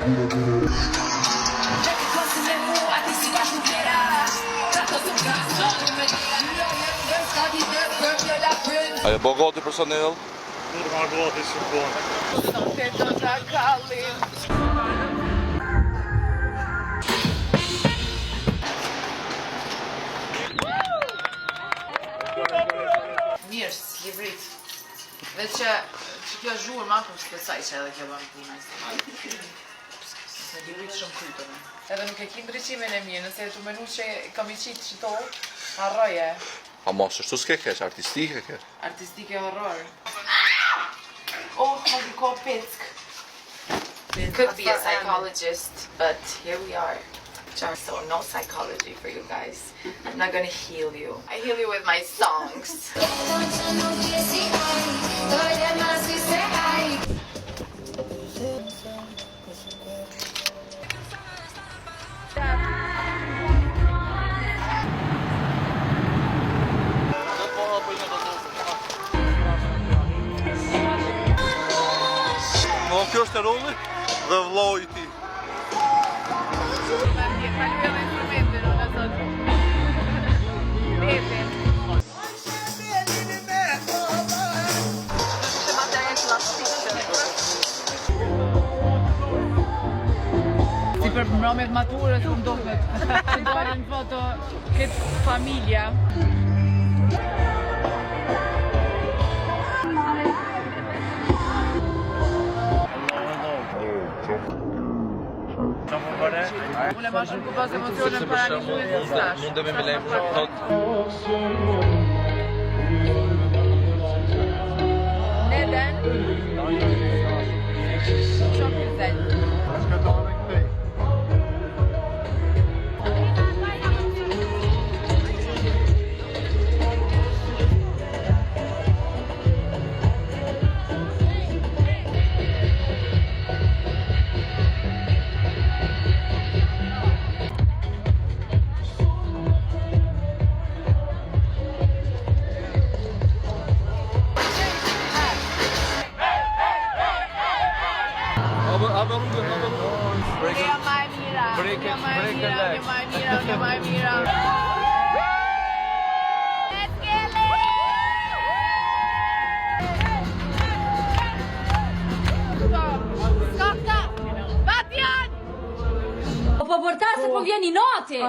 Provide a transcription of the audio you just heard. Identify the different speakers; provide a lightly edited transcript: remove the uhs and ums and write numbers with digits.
Speaker 1: A je bo gati personel?
Speaker 2: Normal gati si bon.
Speaker 3: Sonte do ta kallim. Mirë, s'ki vrit. Veç që kjo zhurma, po s'pesaj që edhe kjo bëmë puna. Se di vrit shumë krytëme. Edhe nuk e ki ndryshimin e mirë, nëse të menu që kam i qitë qëto, harroje.
Speaker 1: A mos është s'ke keq, artistike keq.
Speaker 3: Artistike horror. Oh, how you call Pitsk? Could be a psychologist, but here we are. So no psychology for you guys. I'm not gonna heal you. I heal you with my songs.
Speaker 1: Kjo është e rolli dhe vllau i tij.
Speaker 3: Si për mbrëmjet maturës më duket. Që dojnë në foto këtë familja. Unë e ma shumë kupaz emocionën para një mujës të stash.
Speaker 1: Mundemi me lejmë shumë thot.
Speaker 3: Neden? Shumë güzel. Unë ma e mira. Unë ma e mira. Skakta! Batjan!
Speaker 4: Po vërtet se po vjen i noti.